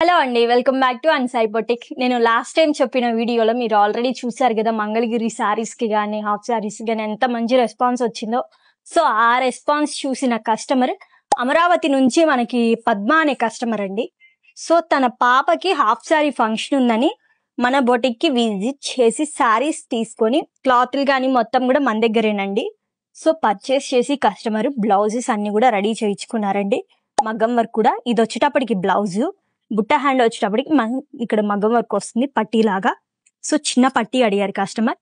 Hello అండి, welcome back to అన్సాయి boutique. నేను last time చెప్పిన వీడియోలో మీరు ఆల్రెడీ చూసారు కదా, మంగళగిరి శారీస్ కి కానీ హాఫ్ శారీస్ కానీ ఎంత మంచి రెస్పాన్స్ వచ్చిందో. సో ఆ రెస్పాన్స్ చూసిన కస్టమర్ అమరావతి నుంచి మనకి పద్మ అనే కస్టమర్ అండి. సో తన పాపకి హాఫ్ శారీ ఫంక్షన్ ఉందని మన బొటిక్ కి విజిట్ చేసి శారీస్ తీసుకొని క్లాత్లు కానీ మొత్తం కూడా మన దగ్గరేనండి. సో పర్చేస్ చేసి కస్టమర్ బ్లౌజెస్ అన్ని కూడా రెడీ చేయించుకున్నారండి. మగ్గం వర్క్ కూడా. ఇది వచ్చేటప్పటికి బ్లౌజ్, బుట్ట హ్యాండ్ వచ్చేటప్పటికి ఇక్కడ మగ్గం వర్క్ వస్తుంది పట్టీలాగా. సో చిన్న పట్టీ అడిగారు కస్టమర్.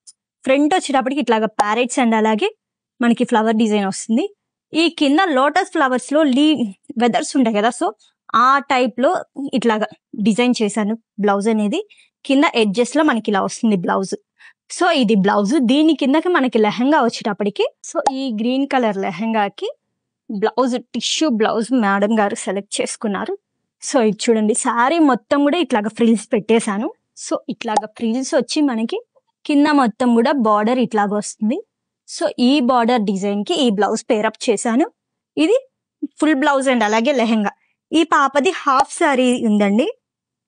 ఫ్రంట్ వచ్చేటప్పటికి ఇట్లాగా ప్యారెట్స్ అండ్ అలాగే మనకి ఫ్లవర్ డిజైన్ వస్తుంది. ఈ కింద లోటస్ ఫ్లవర్స్ లో వెదర్స్ ఉంటాయి కదా, సో ఆ టైప్ లో ఇట్లాగా డిజైన్ చేశాను బ్లౌజ్ అనేది. కింద ఎడ్జెస్ లో మనకి ఇలా వస్తుంది బ్లౌజ్. సో ఇది బ్లౌజ్. దీని కిందకి మనకి లెహంగా వచ్చేటప్పటికి, సో ఈ గ్రీన్ కలర్ లెహంగాకి బ్లౌజ్ టిష్యూ బ్లౌజ్ మేడం గారు సెలెక్ట్ చేసుకున్నారు. సో ఇది చూడండి, శారీ మొత్తం కూడా ఇట్లాగా ఫ్రిల్స్ పెట్టేశాను. సో ఇట్లాగా ఫ్రిల్స్ వచ్చి మనకి కింద మొత్తం కూడా బార్డర్ ఇట్లాగా వస్తుంది. సో ఈ బార్డర్ డిజైన్ కి ఈ బ్లౌజ్ పేరప్ చేశాను. ఇది ఫుల్ బ్లౌజ్ అండ్ అలాగే లెహంగా. ఈ పాపది హాఫ్ శారీ ఉందండి.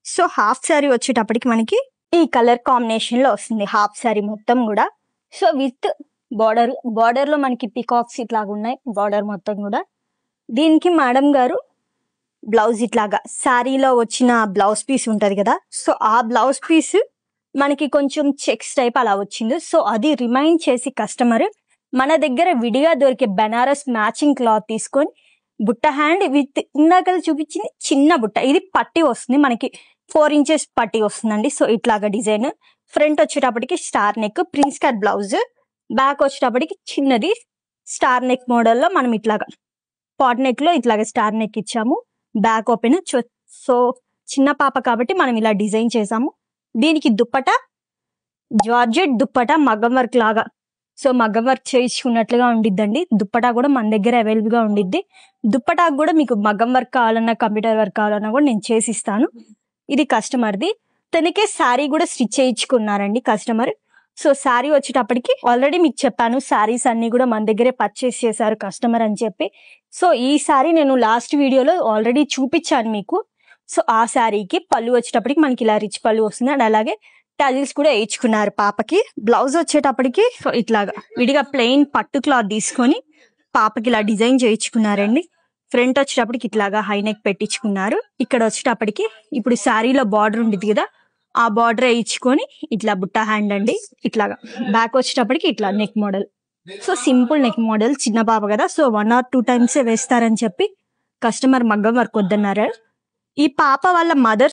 సో హాఫ్ శారీ వచ్చేటప్పటికి మనకి ఈ కలర్ కాంబినేషన్ లో వస్తుంది హాఫ్ శారీ మొత్తం కూడా. సో విత్ బార్డర్ లో మనకి పికాక్స్ ఇట్లాగా ఉన్నాయి బార్డర్ మొత్తం కూడా. దీనికి మేడం గారు బ్లౌజ్ ఇట్లాగా శారీలో వచ్చిన బ్లౌజ్ పీస్ ఉంటది కదా, సో ఆ బ్లౌజ్ పీస్ మనకి కొంచెం చెక్స్ టైప్ అలా వచ్చింది. సో అది రిమైండ్ చేసి కస్టమర్ మన దగ్గర విడిగా దొరికే బెనారస్ మ్యాచింగ్ క్లాత్ తీసుకొని బుట్ట హ్యాండ్ విత్ ఇందాక చూపించింది చిన్న బుట్ట, ఇది పట్టి వస్తుంది మనకి 4 inches పట్టి వస్తుందండి. సో ఇట్లాగా డిజైన్. ఫ్రంట్ వచ్చేటప్పటికి star neck, prince cut blouse. Back వచ్చేటప్పటికి చిన్నది స్టార్ నెక్ మోడల్లో మనం ఇట్లాగా పాట్ నెక్ లో ఇట్లాగా స్టార్ నెక్ ఇచ్చాము. Back open. సో చిన్న పాప కాబట్టి మనం ఇలా డిజైన్ చేసాము. దీనికి దుప్పట జార్జెట్ దుప్పట మగ్గం వర్క్ లాగా, సో మగ్గం వర్క్ చేయించుకున్నట్లుగా ఉండిద్దండి. దుప్పటా కూడా మన దగ్గర అవైలబుల్ గా ఉండిద్ది. దుప్పటాకు కూడా మీకు మగ్గం వర్క్ కావాలన్నా కంప్యూటర్ వర్క్ కావాలన్నా కూడా నేను చేసిస్తాను. ఇది కస్టమర్ది. తనకే శారీ కూడా స్టిచ్ చేయించుకున్నారండి కస్టమర్. సో శారీ వచ్చేటప్పటికి ఆల్రెడీ మీకు చెప్పాను, శారీస్ అన్ని కూడా మన దగ్గరే పర్చేస్ చేశారు కస్టమర్ అని చెప్పి. సో ఈ శారీ నేను లాస్ట్ వీడియోలో ఆల్రెడీ చూపించాను మీకు. సో ఆ శారీకి పళ్ళు వచ్చేటప్పటికి మనకి ఇలా రిచ్ పళ్ళు వస్తుంది అండ్ అలాగే టజిల్స్ కూడా వేయించుకున్నారు పాపకి. బ్లౌజ్ వచ్చేటప్పటికి సో ఇట్లాగా విడిగా ప్లెయిన్ పట్టు క్లాత్ తీసుకొని పాపకి ఇలా డిజైన్ చేయించుకున్నారండి. ఫ్రంట్ వచ్చేటప్పటికి ఇట్లాగా హై నెక్ పెట్టించుకున్నారు. ఇక్కడ వచ్చేటప్పటికి ఇప్పుడు శారీలో బార్డర్ ఉండేది కదా, ఆ బార్డర్ వేయించుకొని ఇట్లా బుట్ట హ్యాండ్ అండి. ఇట్లాగా బ్యాక్ వచ్చేటప్పటికి ఇట్లా neck model. So simple neck model. చిన్న పాప కదా, సో 1 or 2 times వేస్తారని చెప్పి కస్టమర్ మగ్గం వర్క్ వద్దన్నారు. ఈ పాప వాళ్ళ మదర్